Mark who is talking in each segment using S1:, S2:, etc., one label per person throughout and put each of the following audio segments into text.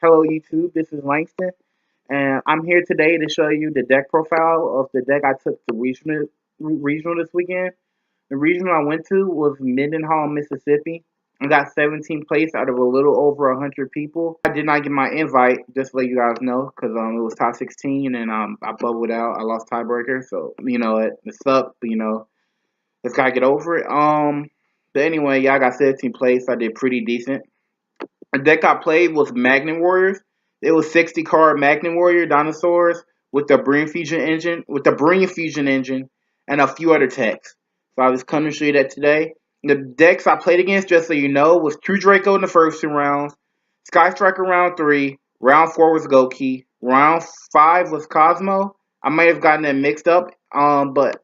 S1: Hello YouTube, this is Langston, and I'm here today to show you the deck profile of the deck I took to regional this weekend. The regional I went to was Mendinhall, Mississippi. I got 17th place out of a little over 100 people. I did not get my invite, just to let you guys know, because it was top 16 and I bubbled out. I lost tiebreaker, so it sucked. But just gotta get over it. But anyway, yeah, I got 17th place. I did pretty decent. The deck I played was Magnet Warriors. It was 60 card Magnet Warrior Dinosaurs with the Brain Fusion engine, and a few other techs. So I was coming to show you that today. The decks I played against, just so you know, was True Draco in the first 2 rounds, Sky Striker round 3, round 4 was Goki, round 5 was Cosmo. I may have gotten that mixed up, but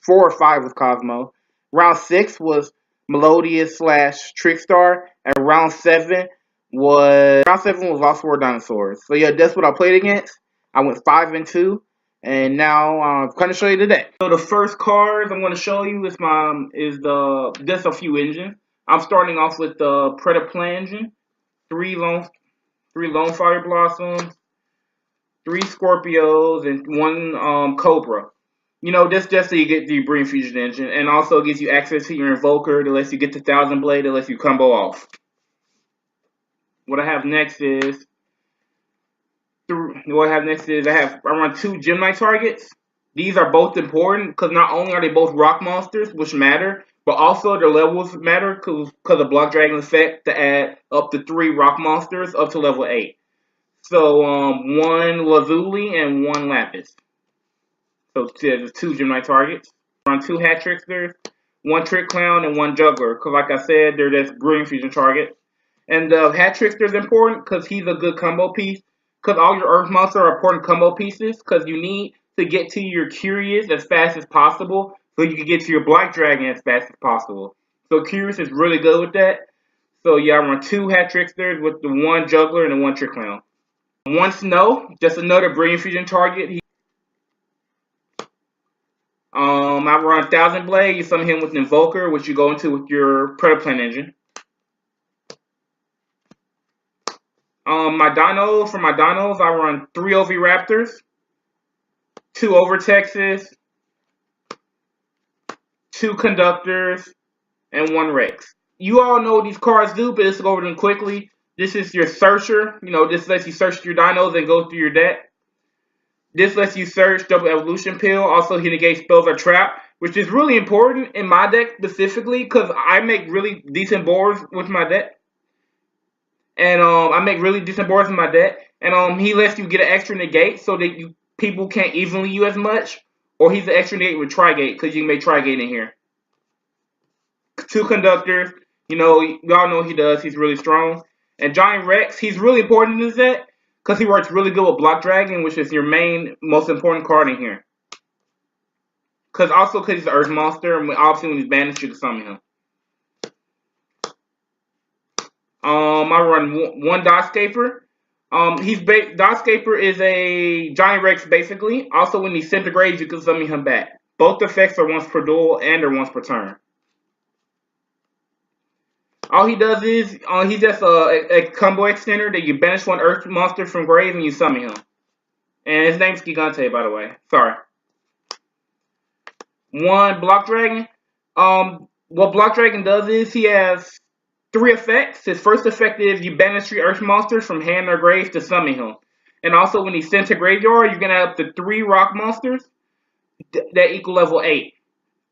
S1: 4 or 5 was Cosmo. Round 6 was Melodious / Trickstar, and round 7 was Lost World Dinosaurs. So yeah, that's what I played against. I went 5-2, and now I'm gonna show you the deck. So the first cards I'm gonna show you is just a few engines. I'm starting off with the Predaplan engine, three lone Fire Blossoms, 3 Scorpios, and 1 Cobra. This just so you get the Brain Fusion engine, and also gives you access to your Invoker that lets you get the 1000 Blade, that lets you combo off. What I have next is I run 2 Gemini targets. These are both important because not only are they both rock monsters, which matter, but also their levels matter because of Block Dragon effect to add up to 3 rock monsters up to level 8. So 1 Lazuli and 1 Lapis. So there's 2 Gemini targets. Run 2 Hat Tricksters, 1 Trick Clown, and 1 Juggler. Because like I said, they're just Brain Fusion targets. And the Hat Trickster is important because he's a good combo piece. Because all your Earth monsters are important combo pieces. Because you need to get to your Curious as fast as possible, so you can get to your Black Dragon as fast as possible. So Curious is really good with that. So yeah, I run 2 Hat Tricksters with the 1 Juggler and the 1 Trick Clown. 1 Snow, just another Brain Fusion target. I run 1000 Blade. You summon him with an Invoker, which you go into with your Predaplan engine. For my dinos, I run 3 Oviraptors, 2 Overtexes, 2 Conductors, and 1 Rex. You all know what these cards do, but let's go over them quickly. This is your Searcher. This lets you search your dinos and go through your deck. This lets you search Double Evolution Pill. Also, he negates spells or trap, which is really important in my deck specifically because I make really decent boards with my deck. And he lets you get an extra negate so that people can't evenly you as much. Or he's an extra negate with Trigate because you can make Trigate in here. 2 Conductors. Y'all know what he does. He's really strong. And Giant Rex, he's really important in this deck because he works really good with Block Dragon, which is your most important card in here. Because he's an Earth monster, and obviously when he's banished, you can summon him. I run 1 Dotscaper. Dotscaper is a Giant Rex basically. Also, when he disintegrates, you can summon him back. Both effects are once per duel and they're once per turn. All he does is he's just a combo extender that you banish 1 Earth monster from grave and you summon him. And his name's Gigante, by the way. Sorry. 1 Block Dragon. What Block Dragon does is he has 3 effects. His first effect is you banish 3 Earth monsters from hand or grave to summon him. And also when he's sent to graveyard, you can add up to 3 rock monsters that equal level 8.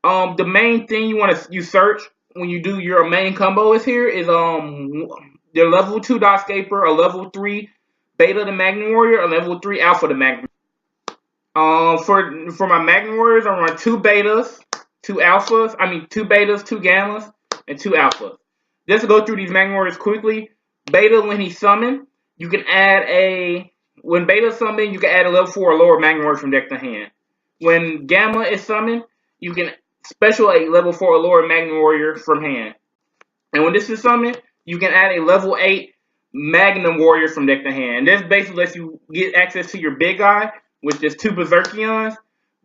S1: The main thing you search when you do your main combo is the level 2 Dotscaper, a level 3 Beta the Magnet Warrior, a level 3 Alpha the Magnet. For my Magnet Warriors, I run 2 Betas, 2 Alphas, 2 Betas, 2 Gammas, and 2 Alphas. Just to go through these Magnet Warriors quickly, Beta, when he's summoned, you can add when Beta summoned, you can add a level 4 or lower Magnet Warrior from deck to hand. When Gamma is summoned, you can special a level 4 or lower Magnet Warrior from hand. And when this is summoned, you can add a level 8 Magnum Warrior from deck to hand. This basically lets you get access to your big guy, which is 2 Berserkions.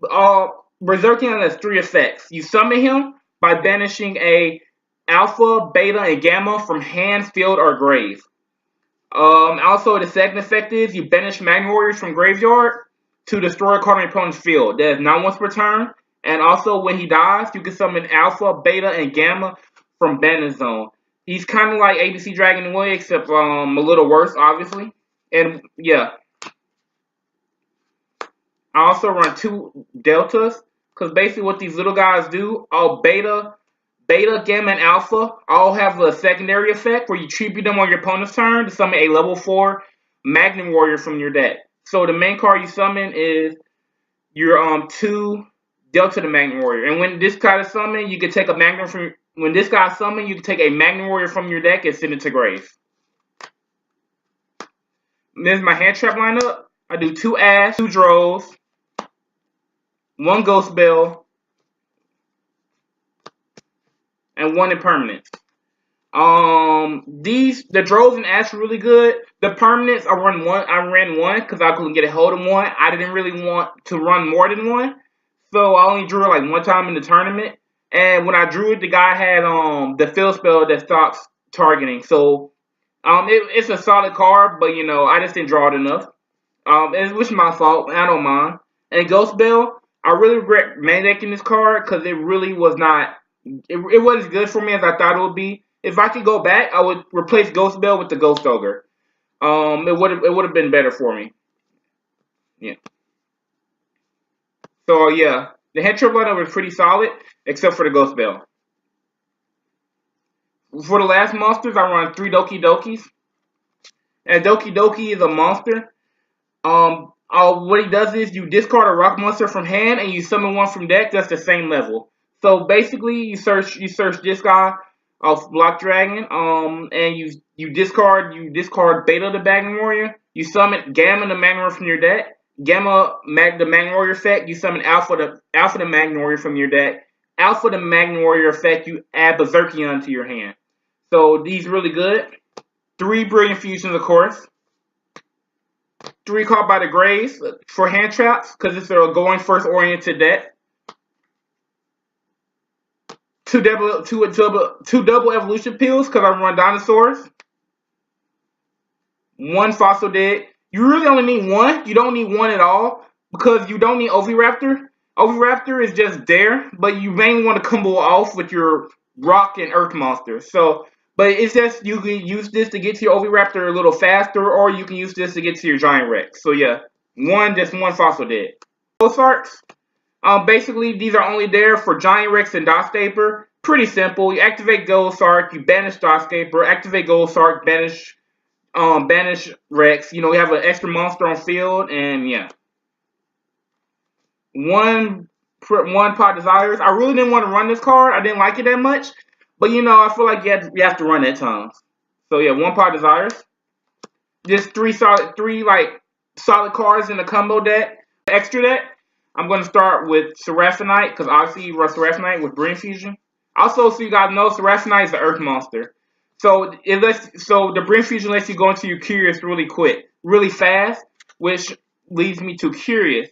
S1: Berserkion has 3 effects. You summon him by banishing a Alpha, Beta, and Gamma from hand, field, or grave. Also, the second effect is you banish Magnet Warriors from graveyard to destroy a card on your opponent's field. That is not once per turn. And also, when he dies, you can summon Alpha, Beta, and Gamma from Bandit Zone. He's kind of like ABC Dragon in a way, except a little worse, obviously. And yeah, I also run 2 Deltas because basically what these little guys do, all Beta, Gamma, and Alpha all have a secondary effect where you tribute them on your opponent's turn to summon a level 4 Magnet Warrior from your deck. So the main card you summon is your 2 Delta the Magnet Warrior. And when this guy is summoned, you can take a Magnet from when this guy is summoned, you can take a Magnet Warrior from your deck and send it to grave. This is my hand trap lineup. I do 2 Ash, 2 Droves, 1 Ghost Bell, and 1 Impermanence. The Droves and Ash are really good. The Permanents, I ran one because I couldn't get a hold of one. I didn't really want to run more than one, so I only drew it like 1 time in the tournament. And when I drew it, the guy had the fill spell that stops targeting. So it's a solid card, but I just didn't draw it enough. Which is my fault. I don't mind. And Ghost Bell, I really regret main decking this card because it really was not. It wasn't as good for me as I thought it would be. If I could go back, I would replace Ghost Bell with the Ghost Ogre. It would have been better for me. Yeah. So yeah, the head trip lineup was pretty solid, except for the Ghost Bell. For the last monsters, I run 3 Doki Dokis. And Doki Doki is a monster. What he does is you discard a rock monster from hand and you summon one from deck that's the same level. So basically, you search this guy off Block Dragon, and you discard Beta the Magnet Warrior. You summon Gamma the Magnet Warrior from your deck. Gamma the Magnet Warrior effect. You summon Alpha the Magnet Warrior from your deck. Alpha the Magnet Warrior effect. You add Berserkion to your hand. So these are really good. 3 Brilliant Fusions, of course. 3 Caught by the Graves for hand traps because it's a going first oriented deck. 2 double evolution pills because I run Dinosaurs. 1 Fossil Dead. You really only need 1. You don't need 1 at all because you don't need Oviraptor. Oviraptor is just there, but you mainly want to combo off with your rock and earth monsters. So, but it's just you can use this to get to your Oviraptor a little faster, or you can use this to get to your Giant Rex. So yeah, just one Fossil Dead. Ghost Arcs. Basically, these are only there for Giant Rex and Dotscaper. Pretty simple. You activate Ghost Arc, you banish Dotscaper, activate Ghost Arc, banish Rex. You have an extra monster on field, and yeah. 1 Pot Desires. I really didn't want to run this card. I didn't like it that much, but I feel like you have to run at times. So yeah, 1 Pot Desires. Just 3 solid cards in the combo deck. Extra deck. I'm going to start with Seraphonite, because obviously you run Seraphonite with Brain Fusion. Also, so you guys know, Seraphonite is an Earth monster. So the Brain Fusion lets you go into your Curious really quick, really fast, which leads me to Curious.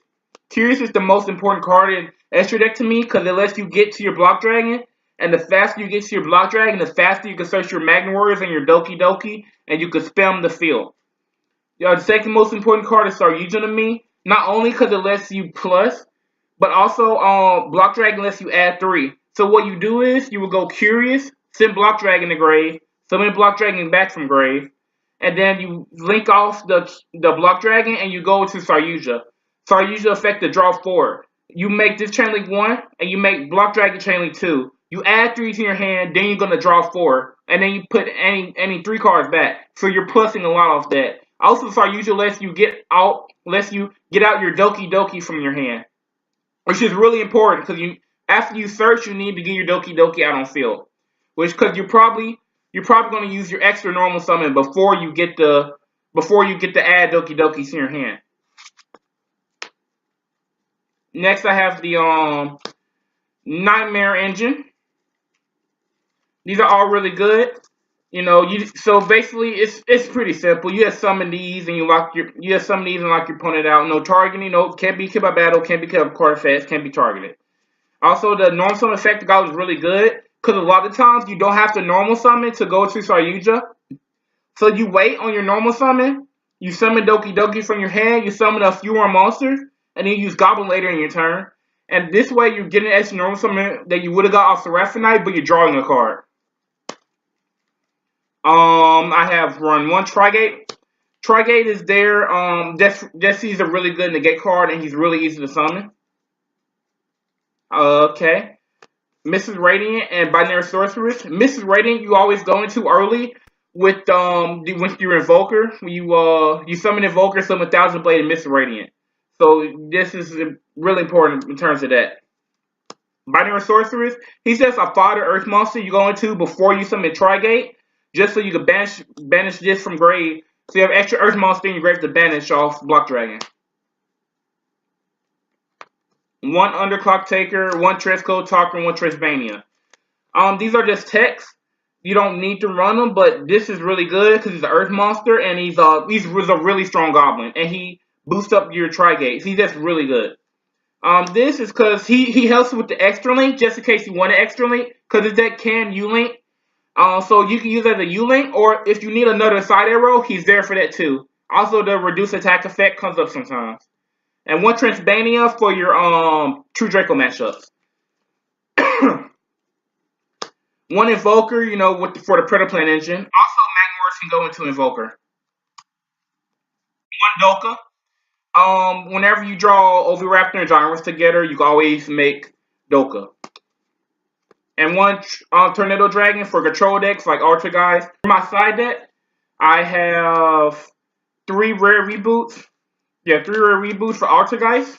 S1: Curious is the most important card in extra deck to me, because it lets you get to your Block Dragon, and the faster you get to your Block Dragon, the faster you can search your Magnet Warriors and your Doki Doki, and you can spam the field. The second most important card is Saryuja to me. Not only because it lets you plus, but also Block Dragon lets you add 3. So what you do is you will go Curious, send Block Dragon to grave, summon Block Dragon back from grave, and then you link off the Block Dragon and you go to Saryuja. Saryuja affect the draw 4. You make this chain link 1 and you make Block Dragon chain link 2. You add 3 to your hand, then you're gonna draw 4, and then you put any 3 cards back. So you're plussing a lot off that. Also, Saryuja lets you get out your Doki Doki from your hand, which is really important because after you search, you need to get your Doki Doki out on field, because you're probably going to use your extra normal summon before you get to add Doki Doki to your hand. Next, I have the Nightmare Engine. These are all really good. So basically it's pretty simple. You just summon these and you lock your opponent out. No targeting, can't be killed by battle, can't be killed by card effects, can't be targeted. Also, the normal summon effect guy is really good because a lot of times you don't have to normal summon to go to Saryuja. So you wait on your normal summon, you summon Doki Doki from your hand, you summon a few more monsters, and then you use Goblin later in your turn. And this way you're getting an extra normal summon that you would have got off Seraphinite, but you're drawing a card. I have run one Trigate. Trigate is there. Jesse's a really good negate card, and he's really easy to summon. Okay. Mrs. Radiant and Binary Sorceress. Mrs. Radiant, you always go into early with your Invoker. You summon Invoker, summon Thousand Blade, and Mrs. Radiant. So this is really important in terms of that. Binary Sorceress, he says a fodder Earth monster you go into before you summon Trigate, just so you can banish this from grave. So you have extra Earth monster in your grave to banish off Block Dragon. One Underclock Taker, one Tresco Talker, and one Tresvania. These are just texts. You don't need to run them, but this is really good because he's an Earth monster and he's a really strong Goblin, and he boosts up your Trigates. He's just really good. This is because he helps with the extra link, just in case you want an extra link, because his deck can U-link. So you can use it as a U-link, or if you need another side arrow, he's there for that too. Also, the reduce attack effect comes up sometimes. And one Transbania for your True Draco matchups. One Invoker, for the Predaplan engine. Also, Magmars can go into Invoker. One Doka. Whenever you draw Oviraptor and Gyrus together, you can always make Doka. And one Tornado Dragon for control decks like Ultra guys. For my side deck, I have 3 rare reboots. Yeah, 3 rare reboots for Ultra guys.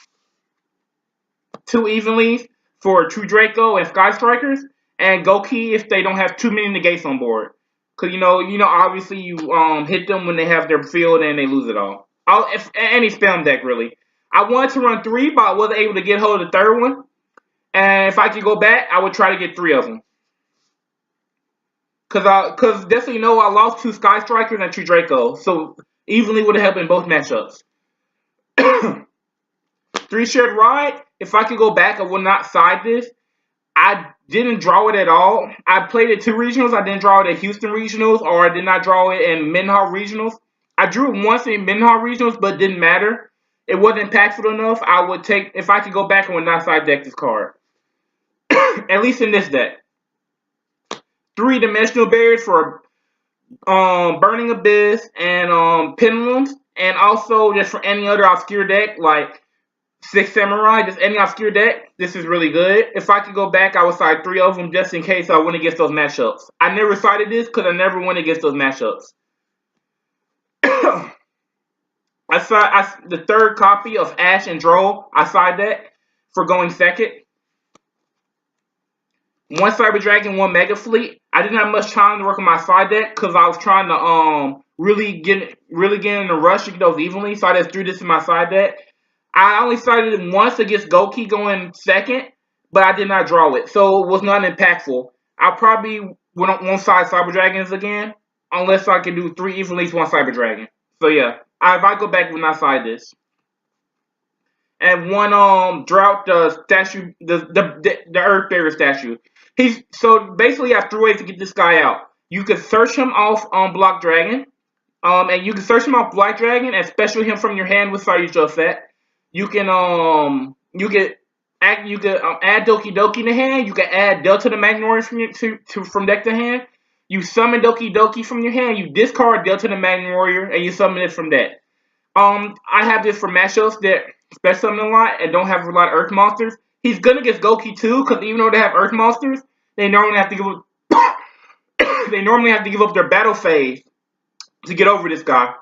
S1: 2 Evenlies for True Draco and Sky Strikers. And Goki if they don't have too many negates on board. Because, obviously you hit them when they have their field and they lose it all. Any spam deck, really. I wanted to run 3, but I wasn't able to get hold of the 3rd one. And if I could go back, I would try to get 3 of them. Because just so you know, I lost 2 Sky Strikers and 2 Draco. So, evenly would have helped in both matchups. 3 Shared Ride. If I could go back, I would not side this. I didn't draw it at all. I played at 2 regionals. I didn't draw it at Houston regionals, or I did not draw it in Mendinhall regionals. I drew it once in Mendinhall regionals, but it didn't matter. It wasn't impactful enough. If I could go back, I would not side deck this card. At least in this deck. 3 Dimensional Barriers for Burning Abyss and Pendulums, and also just for any other obscure deck like 6 Samurai, just any obscure deck. This is really good. If I could go back, I would side 3 of them just in case I win against those matchups. I never sided this because I never went against those matchups. The 3rd copy of Ash and Droll, I side deck for going second. 1 Cyber Dragon, 1 Mega Fleet. I didn't have much time to work on my side deck because I was trying to really get in a rush to get those evenly, so I just threw this in my side deck. I only sided it once against Goki going second, but I did not draw it, so it was not impactful. I probably won't side Cyber Dragons again, unless I can do 3 evenlies, 1 Cyber Dragon. So yeah, if I go back, when I side this. And 1 Drought, the statue, the Earth Barrier statue. So basically you have 3 ways to get this guy out. You can search him off on Block Dragon. And you can search him off Black Dragon and special him from your hand with Sayujo effect. You can add Doki Doki in the hand. You can add Delta the Magnorrean from deck to hand. You summon Doki Doki from your hand. You discard Delta the Magnet Warrior and you summon it from that. I have this for matchups that special summon a lot and don't have a lot of Earth monsters. He's good against Goki too, because even though they have Earth monsters, they normally have to give up their battle phase to get over this guy.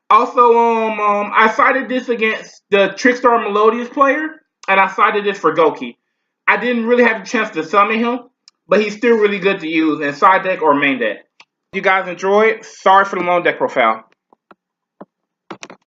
S1: Also, I sided this against the Trickstar Melodious player, and I sided this for Goki. I didn't really have a chance to summon him, but he's still really good to use in side deck or main deck. If you guys enjoyed, sorry for the long deck profile.